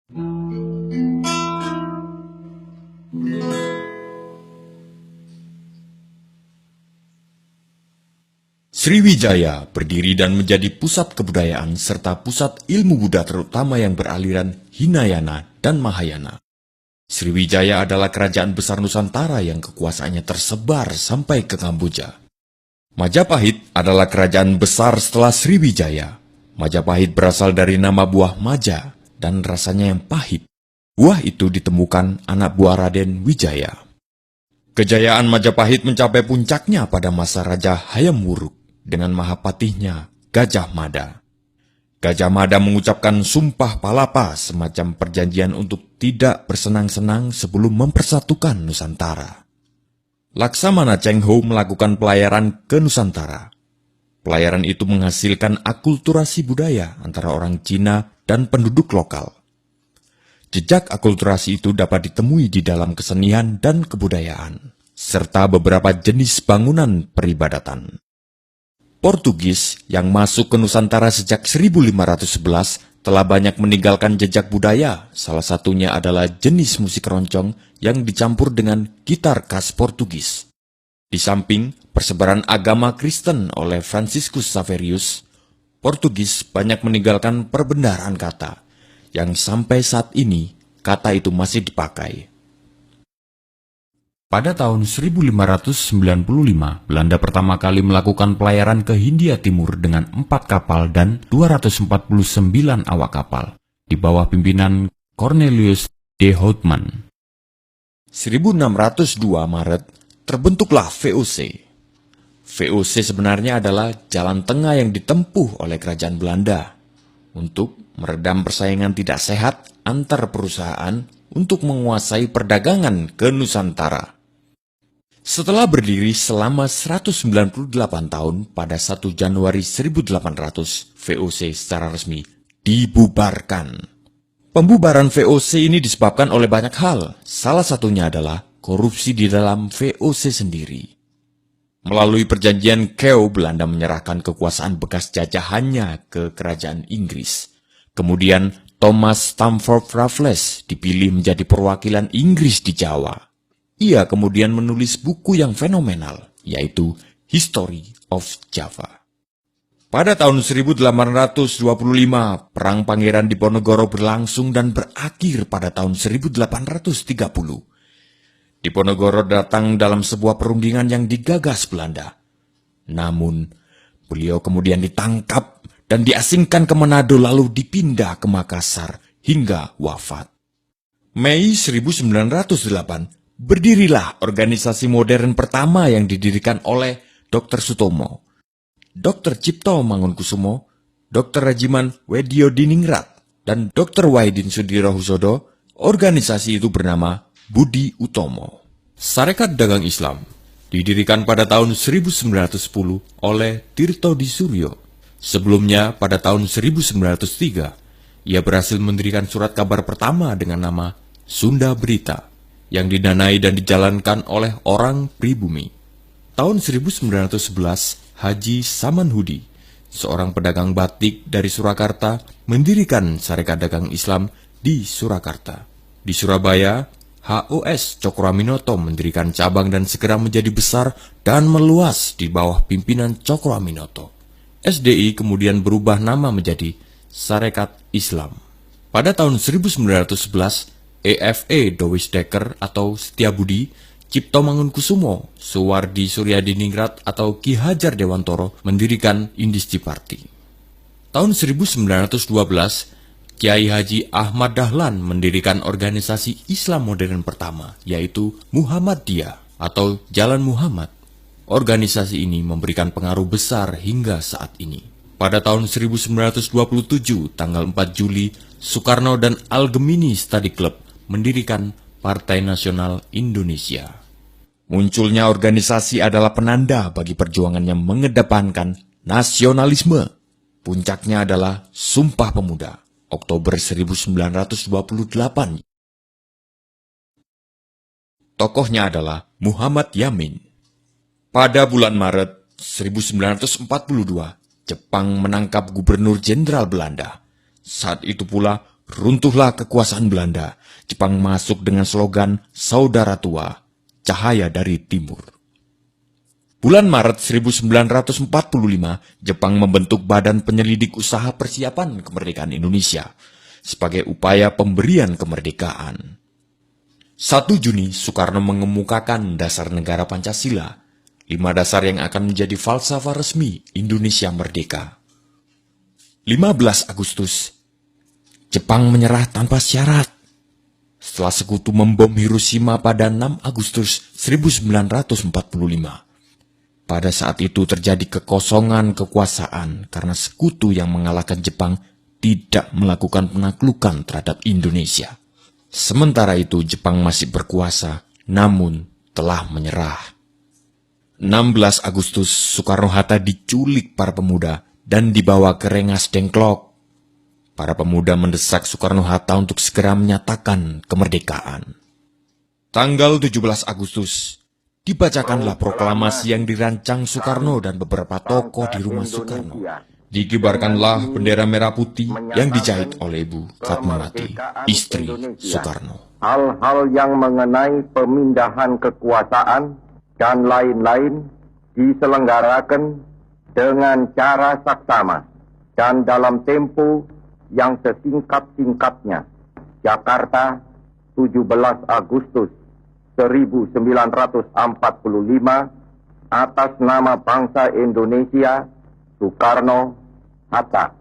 Sriwijaya berdiri dan menjadi pusat kebudayaan serta pusat ilmu Buddha terutama yang beraliran Hinayana dan Mahayana. Sriwijaya adalah kerajaan besar Nusantara yang kekuasaannya tersebar sampai ke Kamboja. Majapahit adalah kerajaan besar setelah Sriwijaya. Majapahit berasal dari nama buah maja dan rasanya yang pahit. Buah itu ditemukan anak buah Raden Wijaya. Kejayaan Majapahit mencapai puncaknya pada masa Raja Hayam Wuruk dengan mahapatihnya Gajah Mada. Gajah Mada mengucapkan sumpah palapa, semacam perjanjian untuk tidak bersenang-senang sebelum mempersatukan Nusantara. Laksamana Cheng Ho melakukan pelayaran ke Nusantara. Pelayaran itu menghasilkan akulturasi budaya antara orang Cina dan penduduk lokal. Jejak akulturasi itu dapat ditemui di dalam kesenian dan kebudayaan, serta beberapa jenis bangunan peribadatan. Portugis yang masuk ke Nusantara sejak 1511 telah banyak meninggalkan jejak budaya, salah satunya adalah jenis musik keroncong yang dicampur dengan gitar khas Portugis. Di samping persebaran agama Kristen oleh Franciscus Xaverius, Portugis banyak meninggalkan perbendaharaan kata, yang sampai saat ini kata itu masih dipakai. Pada tahun 1595, Belanda pertama kali melakukan pelayaran ke Hindia Timur dengan 4 kapal dan 249 awak kapal, di bawah pimpinan Cornelius de Houtman. 1602 Maret, terbentuklah VOC. VOC sebenarnya adalah jalan tengah yang ditempuh oleh kerajaan Belanda untuk meredam persaingan tidak sehat antar perusahaan untuk menguasai perdagangan ke Nusantara. Setelah berdiri selama 198 tahun, pada 1 Januari 1800, VOC secara resmi dibubarkan. Pembubaran VOC ini disebabkan oleh banyak hal, salah satunya adalah korupsi di dalam VOC sendiri. Melalui perjanjian Kew, Belanda menyerahkan kekuasaan bekas jajahannya ke kerajaan Inggris. Kemudian Thomas Stamford Raffles dipilih menjadi perwakilan Inggris di Jawa. Ia kemudian menulis buku yang fenomenal, yaitu History of Java. Pada tahun 1825, Perang Pangeran Diponegoro berlangsung dan berakhir pada tahun 1830. Diponegoro datang dalam sebuah perundingan yang digagas Belanda. Namun, beliau kemudian ditangkap dan diasingkan ke Manado lalu dipindah ke Makassar hingga wafat. Mei 1908, berdirilah organisasi modern pertama yang didirikan oleh Dr. Sutomo, Dr. Cipto Mangunkusumo, Dr. Rajiman Wediodiningrat, dan Dr. Wahidin Sudirohusodo. Organisasi itu bernama Budi Utomo. Sarekat Dagang Islam didirikan pada tahun 1910 oleh Tirto Di Suryo. Sebelumnya, pada tahun 1903, ia berhasil mendirikan surat kabar pertama dengan nama Sunda Berita, yang didanai dan dijalankan oleh orang pribumi. Tahun 1911, Haji Samanhudi, seorang pedagang batik dari Surakarta, mendirikan Sarekat Dagang Islam di Surakarta. Di Surabaya, HOS Cokroaminoto mendirikan cabang dan segera menjadi besar dan meluas di bawah pimpinan Cokroaminoto. SDI kemudian berubah nama menjadi Sarekat Islam. Pada tahun 1911, EFE Dovis Dekker atau Setiabudi, Cipto Mangunkusumo, Suwardi Suryadiningrat atau Ki Hajar Dewantoro mendirikan Indisci Party. Tahun 1912, Kiai Haji Ahmad Dahlan mendirikan organisasi Islam modern pertama, yaitu Muhammadiyah atau Jalan Muhammad. Organisasi ini memberikan pengaruh besar hingga saat ini. Pada tahun 1927, tanggal 4 Juli, Soekarno dan Al-Gemini Study Club mendirikan Partai Nasional Indonesia. Munculnya organisasi adalah penanda bagi perjuangan yang mengedepankan nasionalisme. Puncaknya adalah Sumpah Pemuda, Oktober 1928. Tokohnya adalah Muhammad Yamin. Pada bulan Maret 1942, Jepang menangkap Gubernur Jenderal Belanda. Saat itu pula, runtuhlah kekuasaan Belanda. Jepang masuk dengan slogan Saudara Tua, Cahaya dari Timur. Bulan Maret 1945, Jepang membentuk Badan Penyelidik Usaha Persiapan Kemerdekaan Indonesia sebagai upaya pemberian kemerdekaan. 1 Juni, Soekarno mengemukakan dasar negara Pancasila, 5 dasar yang akan menjadi falsafah resmi Indonesia merdeka. 15 Agustus, Jepang menyerah tanpa syarat. Setelah sekutu membom Hiroshima pada 6 Agustus 1945. Pada saat itu terjadi kekosongan kekuasaan karena sekutu yang mengalahkan Jepang tidak melakukan penaklukan terhadap Indonesia. Sementara itu Jepang masih berkuasa, namun telah menyerah. 16 Agustus, Soekarno-Hatta diculik para pemuda dan dibawa ke Rengas Dengklok. Para pemuda mendesak Soekarno-Hatta untuk segera menyatakan kemerdekaan. Tanggal 17 Agustus, dibacakanlah proklamasi yang dirancang Soekarno dan beberapa tokoh di rumah Soekarno. Dikibarkanlah bendera merah putih yang dijahit oleh Ibu Fatmawati, istri Soekarno. Hal-hal yang mengenai pemindahan kekuasaan dan lain-lain diselenggarakan dengan cara saksama dan dalam tempo yang sesingkat-singkatnya. Jakarta, 17 Agustus 1945, atas nama bangsa Indonesia, Soekarno-Hatta.